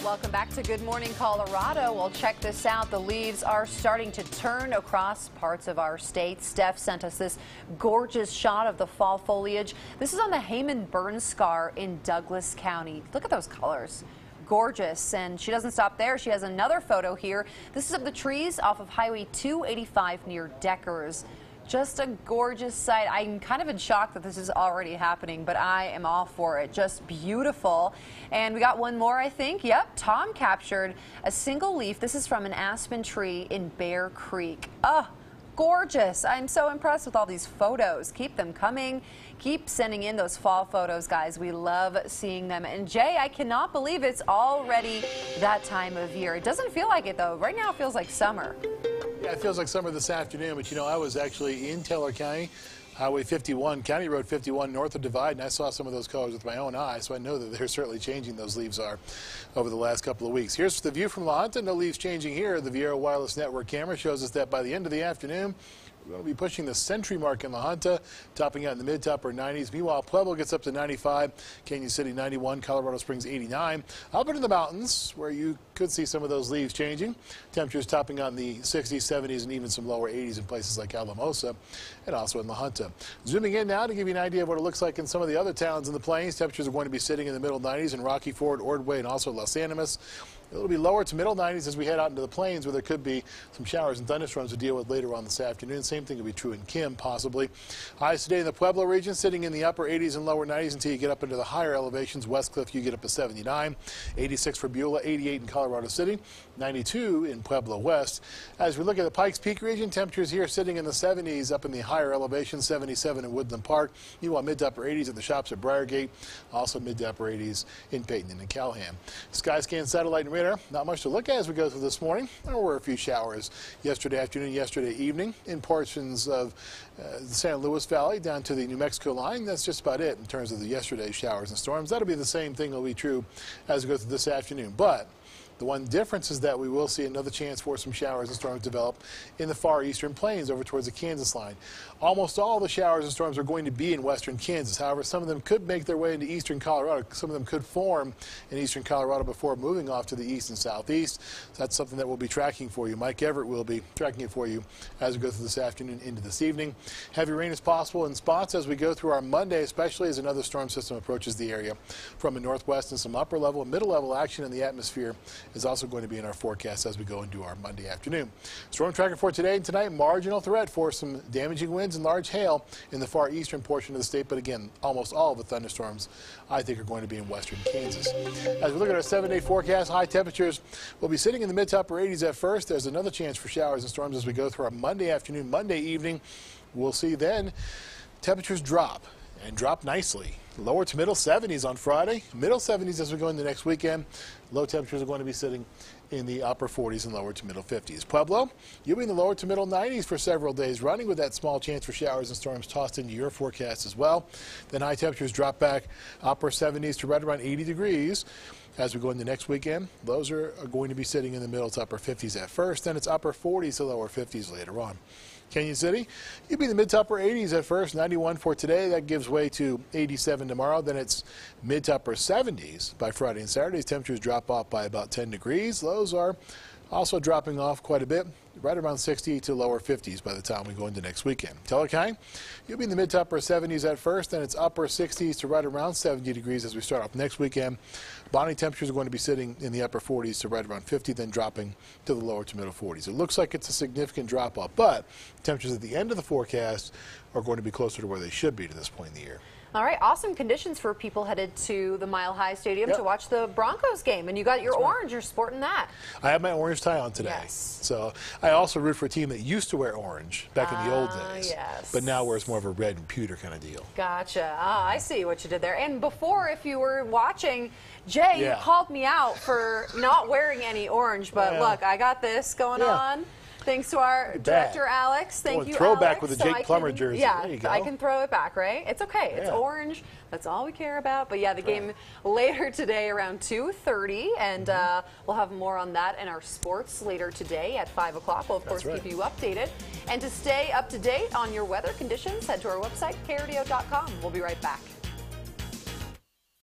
Welcome back to Good Morning Colorado. Well, check this out. The leaves are starting to turn across parts of our state. Steph sent us this gorgeous shot of the fall foliage. This is on the Heyman burn scar in Douglas County. Look at those colors. Gorgeous. And she doesn't stop there. She has another photo here. This is of the trees off of Highway 285 near Deckers. Just a gorgeous sight. I'm kind of in shock that this is already happening, but I am all for it. Just beautiful. And we got one more, I think. Yep, Tom captured a single leaf. This is from an aspen tree in Bear Creek. Oh, gorgeous. I'm so impressed with all these photos. Keep them coming. Keep sending in those fall photos, guys. We love seeing them. And Jay, I cannot believe it's already that time of year. It doesn't feel like it, though. Right now it feels like summer. Yeah, it feels like summer this afternoon, but you know, I was actually in Taylor County, Highway 51, County Road 51, north of Divide, and I saw some of those colors with my own eyes, so I know that they're certainly changing, those leaves are, over the last couple of weeks. Here's the view from La Junta. No leaves changing here. The Viera Wireless Network camera shows us that by the end of the afternoon, we're going to be pushing the century mark in La Junta, topping out in the mid to upper 90s. Meanwhile, Pueblo gets up to 95, Canyon City 91, Colorado Springs 89. Up into the mountains, where you could see some of those leaves changing. Temperatures topping out in the 60s, 70s, and even some lower 80s in places like Alamosa and also in La Junta. Zooming in now to give you an idea of what it looks like in some of the other towns in the plains. Temperatures are going to be sitting in the middle 90s in Rocky Ford, Ordway, and also Los Animas. It'll be lower to middle 90s as we head out into the plains, where there could be some showers and thunderstorms to deal with later on this afternoon. Same thing will be true in Kim, possibly. Highs today in the Pueblo region, sitting in the upper 80s and lower 90s until you get up into the higher elevations. Westcliff, you get up to 79, 86 for Beulah, 88 in Colorado City, 92 in Pueblo West. As we look at the Pikes Peak region, temperatures here sitting in the 70s up in the higher elevations, 77 in Woodland Park. You want mid to upper 80s at the shops at Briargate, also mid to upper 80s in Peyton and in Callahan. Skyscan satellite and radar. Not much to look at as we go through this morning. There were a few showers yesterday afternoon, yesterday evening in portions of the San Luis Valley down to the New Mexico line. That's just about it in terms of the yesterday's showers and storms. That'll be the same thing will be true as we go through this afternoon. But the one difference is that we will see another chance for some showers and storms develop in the far eastern plains over towards the Kansas line. Almost all the showers and storms are going to be in western Kansas. However, some of them could make their way into eastern Colorado. Some of them could form in eastern Colorado before moving off to the east and southeast. So that's something that we'll be tracking for you. Mike Everett will be tracking it for you as we go through this afternoon into this evening. Heavy rain is possible in spots as we go through our Monday, especially as another storm system approaches the area from the northwest, and some upper level and middle level action in the atmosphere is also going to be in our forecast as we go into our Monday afternoon. Storm tracker for today and tonight, marginal threat for some damaging winds and large hail in the far eastern portion of the state, but again, almost all of the thunderstorms I think are going to be in western Kansas. As we look at our 7-day forecast, high temperatures will be sitting in the mid to upper 80s at first. There's another chance for showers and storms as we go through our Monday afternoon. Monday evening, we'll see then temperatures drop and drop nicely. Lower to middle 70s on Friday, middle 70s as we go into next weekend. Low temperatures are going to be sitting in the upper 40s and lower to middle 50s. Pueblo, you'll be in the lower to middle 90s for several days, running with that small chance for showers and storms tossed into your forecast as well. Then high temperatures drop back upper 70s to right around 80 degrees. As we go into next weekend, those are going to be sitting in the middle to upper 50s at first, then it's upper 40s to lower 50s later on. Canyon City, you'll be in the mid to upper 80s at first, 91 for today. That gives way to 87 tomorrow. Then it's mid to upper 70s by Friday and Saturday. Temperatures drop off by about 10 degrees. Lows are also dropping off quite a bit, right around 60 to lower 50s by the time we go into next weekend. Teller County, you'll be in the mid to upper 70s at first, then it's upper 60s to right around 70 degrees as we start off next weekend. Bonnie temperatures are going to be sitting in the upper 40s to right around 50, then dropping to the lower to middle 40s. It looks like it's a significant drop off, but temperatures at the end of the forecast are going to be closer to where they should be to this point in the year. All right, awesome conditions for people headed to the Mile High Stadium to watch the Broncos game. And you got your orange, you're sporting that. I have my orange tie on today. Yes. So I also root for a team that used to wear orange back in the old days. Yes. But now wears more of a red and pewter kind of deal. Gotcha. I see what you did there. And before, if you were watching, Jay, you called me out for not wearing any orange. But look, I got this going on. Thanks to our director, Alex. Thank you, throwback Alex. with the Jake Plummer jersey. Yeah, there you go. I can throw it back, right? It's okay. It's orange. That's all we care about. But yeah, the game later today around 2:30, and we'll have more on that in our sports later today at 5 o'clock. We'll, of course, keep you updated. And to stay up to date on your weather conditions, head to our website, krdo.com. We'll be right back.